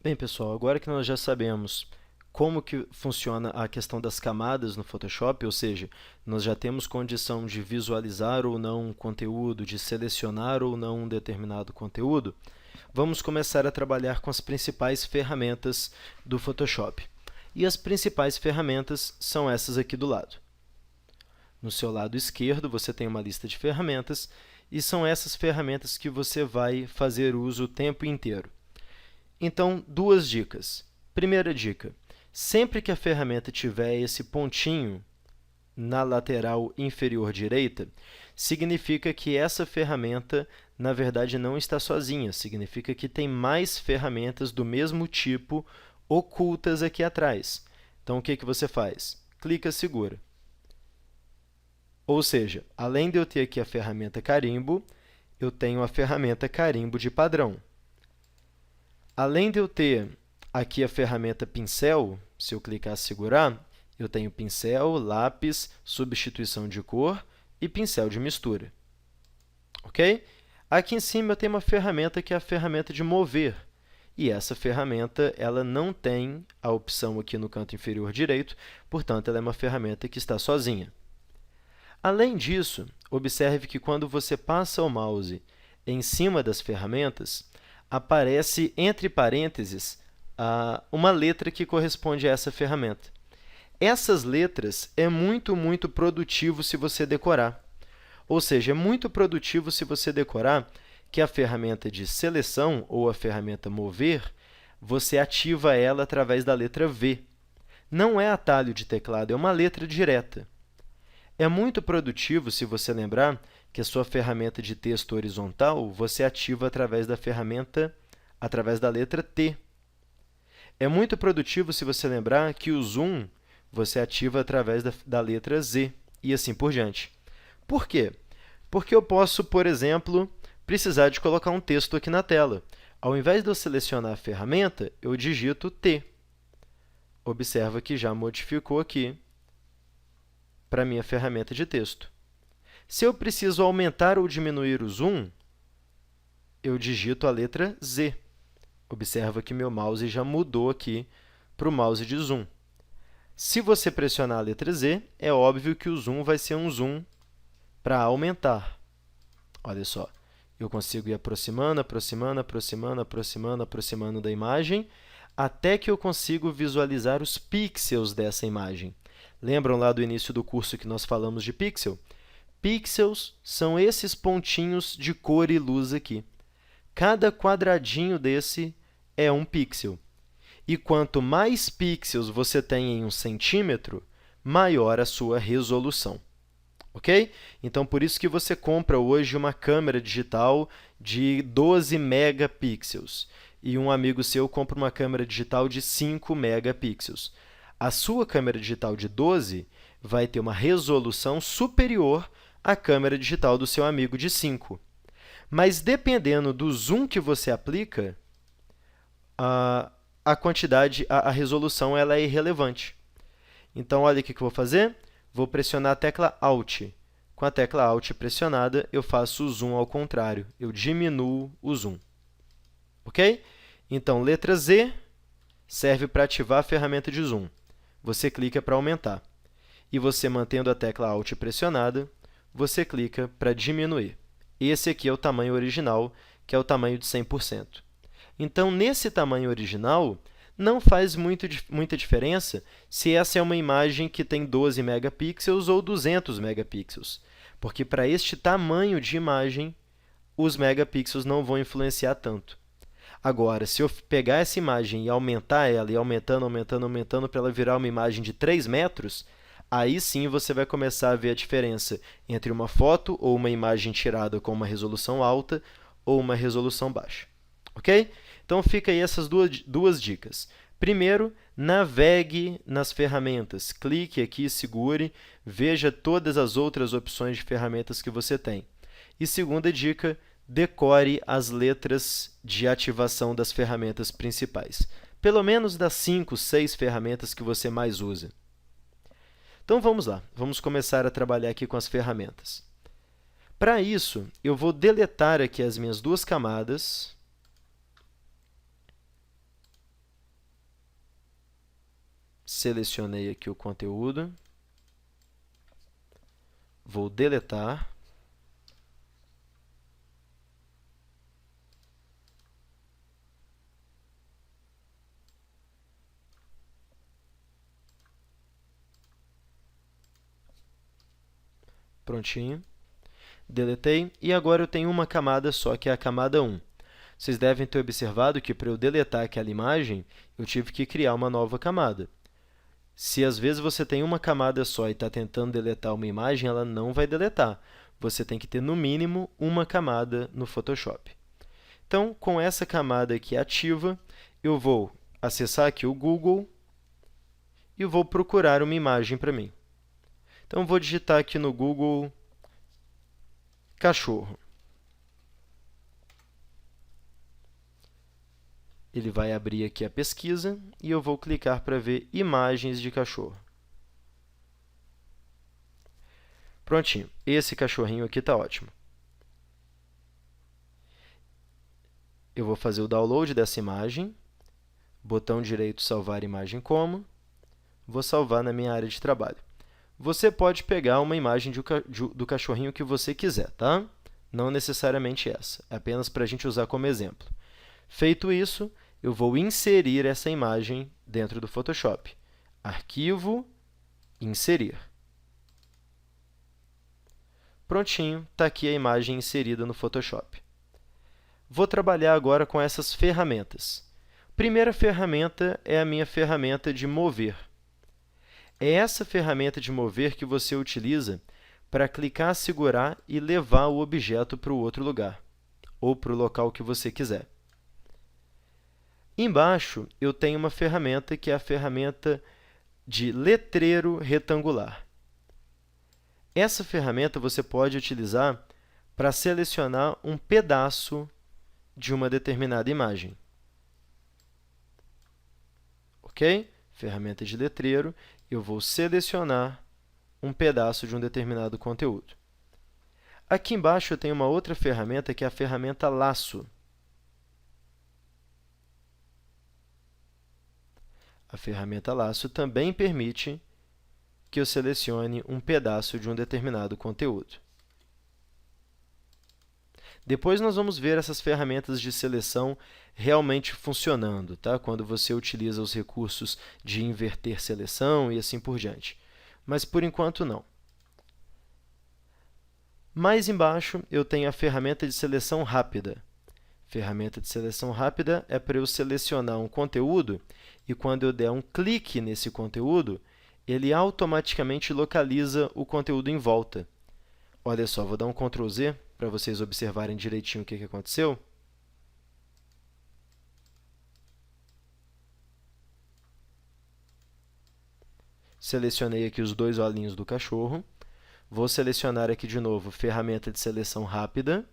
Bem, pessoal, agora que nós já sabemos como que funciona a questão das camadas no Photoshop, ou seja, nós já temos condição de visualizar ou não um conteúdo, de selecionar ou não um determinado conteúdo, vamos começar a trabalhar com as principais ferramentas do Photoshop. E as principais ferramentas são essas aqui do lado. No seu lado esquerdo, você tem uma lista de ferramentas, e são essas ferramentas que você vai fazer uso o tempo inteiro. Então, duas dicas. Primeira dica, sempre que a ferramenta tiver esse pontinho na lateral inferior direita, significa que essa ferramenta, na verdade, não está sozinha, significa que tem mais ferramentas do mesmo tipo ocultas aqui atrás. Então, o que você faz? Clica, segura. Ou seja, além de eu ter aqui a ferramenta carimbo, eu tenho a ferramenta carimbo de padrão. Além de eu ter aqui a ferramenta pincel, se eu clicar segurar, eu tenho pincel, lápis, substituição de cor e pincel de mistura. Ok? Aqui em cima eu tenho uma ferramenta que é a ferramenta de mover. E essa ferramenta ela não tem a opção aqui no canto inferior direito, portanto, ela é uma ferramenta que está sozinha. Além disso, observe que quando você passa o mouse em cima das ferramentas, aparece, entre parênteses, uma letra que corresponde a essa ferramenta. Essas letras é muito produtivo se você decorar. Ou seja, é muito produtivo se você decorar que a ferramenta de seleção, ou a ferramenta mover, você ativa ela através da letra V. Não é atalho de teclado, é uma letra direta. É muito produtivo se você lembrar que a sua ferramenta de texto horizontal você ativa através da letra T. É muito produtivo se você lembrar que o zoom você ativa através da letra Z, e assim por diante. Por quê? Porque eu posso, por exemplo, precisar de colocar um texto aqui na tela. Ao invés de eu selecionar a ferramenta, eu digito T. Observa que já modificou aqui para a minha ferramenta de texto. Se eu preciso aumentar ou diminuir o zoom, eu digito a letra Z. Observa que meu mouse já mudou aqui para o mouse de zoom. Se você pressionar a letra Z, é óbvio que o zoom vai ser um zoom para aumentar. Olha só, eu consigo ir aproximando, aproximando da imagem, até que eu consigo visualizar os pixels dessa imagem. Lembram lá do início do curso que nós falamos de pixel? Pixels são esses pontinhos de cor e luz aqui. Cada quadradinho desse é um pixel. E quanto mais pixels você tem em 1 centímetro, maior a sua resolução. Ok? Então, por isso que você compra hoje uma câmera digital de 12 megapixels e um amigo seu compra uma câmera digital de 5 megapixels. A sua câmera digital de 12 vai ter uma resolução superior à câmera digital do seu amigo de 5. Mas, dependendo do zoom que você aplica, a resolução ela é irrelevante. Então, olha o que eu vou fazer. Vou pressionar a tecla Alt. Com a tecla Alt pressionada, eu faço o zoom ao contrário. Eu diminuo o zoom. Ok? Então, letra Z serve para ativar a ferramenta de zoom. Você clica para aumentar. E você, mantendo a tecla Alt pressionada, você clica para diminuir. Esse aqui é o tamanho original, que é o tamanho de 100%. Então, nesse tamanho original, não faz muita diferença se essa é uma imagem que tem 12 megapixels ou 200 megapixels, porque para este tamanho de imagem, os megapixels não vão influenciar tanto. Agora, se eu pegar essa imagem e aumentar ela, e aumentando para ela virar uma imagem de 3 metros, aí sim você vai começar a ver a diferença entre uma foto ou uma imagem tirada com uma resolução alta ou uma resolução baixa. Ok? Então, fica aí essas duas dicas. Primeiro, navegue nas ferramentas. Clique aqui, segure, veja todas as outras opções de ferramentas que você tem. E segunda dica, decore as letras de ativação das ferramentas principais. Pelo menos das 5, 6 ferramentas que você mais usa. Então, vamos lá. Vamos começar a trabalhar aqui com as ferramentas. Para isso, eu vou deletar aqui as minhas duas camadas. Selecionei aqui o conteúdo. Vou deletar. Prontinho. Deletei. E agora eu tenho uma camada só, que é a camada 1. Vocês devem ter observado que, para eu deletar aquela imagem, eu tive que criar uma nova camada. Se, às vezes, você tem uma camada só e está tentando deletar uma imagem, ela não vai deletar. Você tem que ter, no mínimo, uma camada no Photoshop. Então, com essa camada aqui ativa, eu vou acessar aqui o Google e vou procurar uma imagem para mim. Então, vou digitar aqui no Google cachorro. Ele vai abrir aqui a pesquisa e eu vou clicar para ver imagens de cachorro. Prontinho, esse cachorrinho aqui está ótimo. Eu vou fazer o download dessa imagem, botão direito salvar imagem como, vou salvar na minha área de trabalho. Você pode pegar uma imagem do cachorrinho que você quiser, tá? Não necessariamente essa, é apenas para a gente usar como exemplo. Feito isso, eu vou inserir essa imagem dentro do Photoshop. Arquivo, inserir. Prontinho, está aqui a imagem inserida no Photoshop. Vou trabalhar agora com essas ferramentas. Primeira ferramenta é a minha ferramenta de mover. É essa ferramenta de mover que você utiliza para clicar, segurar e levar o objeto para o outro lugar, ou para o local que você quiser. Embaixo, eu tenho uma ferramenta que é a ferramenta de letreiro retangular. Essa ferramenta você pode utilizar para selecionar um pedaço de uma determinada imagem. Ok? Ferramenta de letreiro, eu vou selecionar um pedaço de um determinado conteúdo. Aqui embaixo eu tenho uma outra ferramenta que é a ferramenta laço. A ferramenta laço também permite que eu selecione um pedaço de um determinado conteúdo. Depois nós vamos ver essas ferramentas de seleção realmente funcionando, tá? Quando você utiliza os recursos de inverter seleção e assim por diante. Mas, por enquanto, não. Mais embaixo, eu tenho a ferramenta de seleção rápida. Ferramenta de seleção rápida é para eu selecionar um conteúdo e, quando eu der um clique nesse conteúdo, ele automaticamente localiza o conteúdo em volta. Olha só, vou dar um Ctrl Z para vocês observarem direitinho o que aconteceu. Selecionei aqui os dois olhinhos do cachorro. Vou selecionar aqui de novo ferramenta de seleção rápida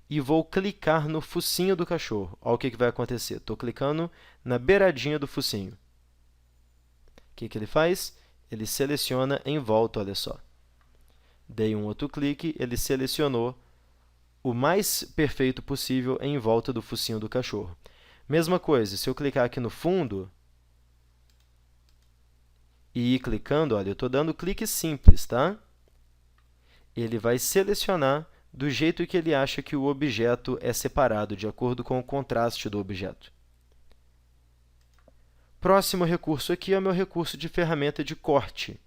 e vou clicar no focinho do cachorro. Olha o que vai acontecer. Estou clicando na beiradinha do focinho. O que ele faz? Ele seleciona em volta, olha só. Dei um outro clique, ele selecionou o mais perfeito possível em volta do focinho do cachorro. Mesma coisa, se eu clicar aqui no fundo e ir clicando, olha, eu estou dando clique simples, tá? Ele vai selecionar do jeito que ele acha que o objeto é separado, de acordo com o contraste do objeto. Próximo recurso aqui é o meu recurso de ferramenta de corte.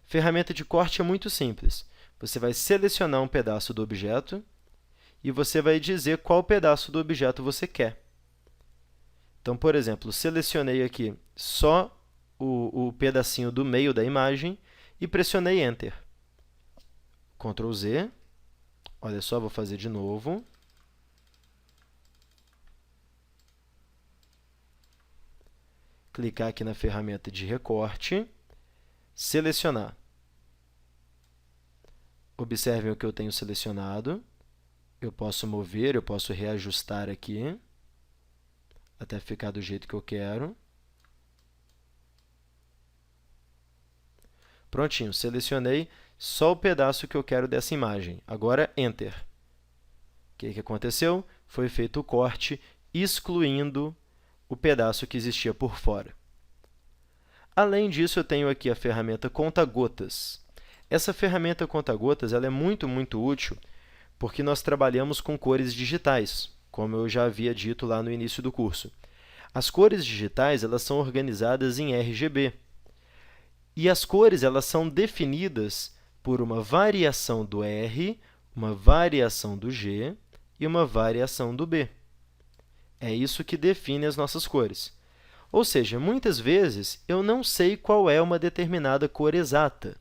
Ferramenta de corte é muito simples. Você vai selecionar um pedaço do objeto e você vai dizer qual pedaço do objeto você quer. Então, por exemplo, selecionei aqui só o pedacinho do meio da imagem e pressionei Enter. Ctrl Z. Olha só, vou fazer de novo. Clicar aqui na ferramenta de recorte, selecionar. Observem o que eu tenho selecionado. Eu posso mover, eu posso reajustar aqui, até ficar do jeito que eu quero. Prontinho, selecionei só o pedaço que eu quero dessa imagem. Agora, Enter. O que aconteceu? Foi feito o corte, excluindo o pedaço que existia por fora. Além disso, eu tenho aqui a ferramenta conta-gotas. Essa ferramenta conta-gotas ela é muito útil porque nós trabalhamos com cores digitais, como eu já havia dito lá no início do curso. As cores digitais elas são organizadas em RGB. E as cores elas são definidas por uma variação do R, uma variação do G e uma variação do B. É isso que define as nossas cores. Ou seja, muitas vezes eu não sei qual é uma determinada cor exata.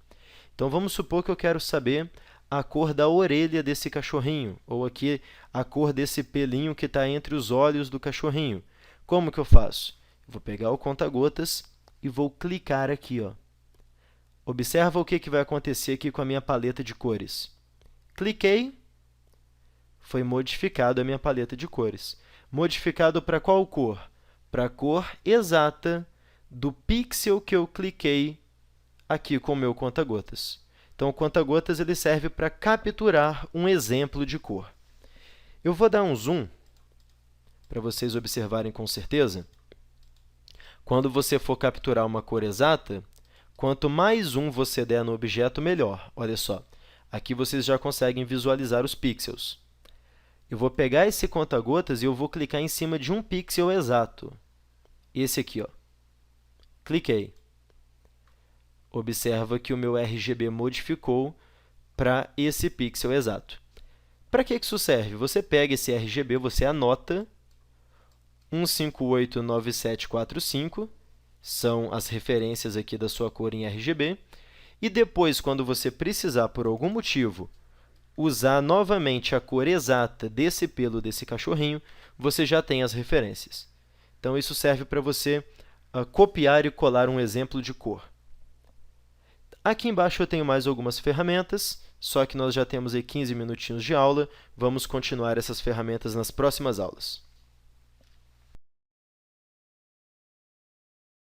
Então, vamos supor que eu quero saber a cor da orelha desse cachorrinho, ou aqui a cor desse pelinho que está entre os olhos do cachorrinho. Como que eu faço? Eu vou pegar o conta-gotas e vou clicar aqui. Observa o que vai acontecer aqui com a minha paleta de cores. Cliquei, foi modificado a minha paleta de cores. Modificado para qual cor? Para a cor exata do pixel que eu cliquei aqui com o meu conta-gotas. Então, o conta-gotas ele serve para capturar um exemplo de cor. Eu vou dar um zoom para vocês observarem com certeza. Quando você for capturar uma cor exata, quanto mais zoom você der no objeto, melhor. Olha só, aqui vocês já conseguem visualizar os pixels. Eu vou pegar esse conta-gotas e eu vou clicar em cima de um pixel exato. Esse aqui, ó. Cliquei. Observa que o meu RGB modificou para esse pixel exato. Para que isso serve? Você pega esse RGB, você anota 1589745, são as referências aqui da sua cor em RGB, e depois, quando você precisar, por algum motivo, usar novamente a cor exata desse pelo desse cachorrinho, você já tem as referências. Então, isso serve para você copiar e colar um exemplo de cor. Aqui embaixo eu tenho mais algumas ferramentas, só que nós já temos aí 15 minutinhos de aula. Vamos continuar essas ferramentas nas próximas aulas.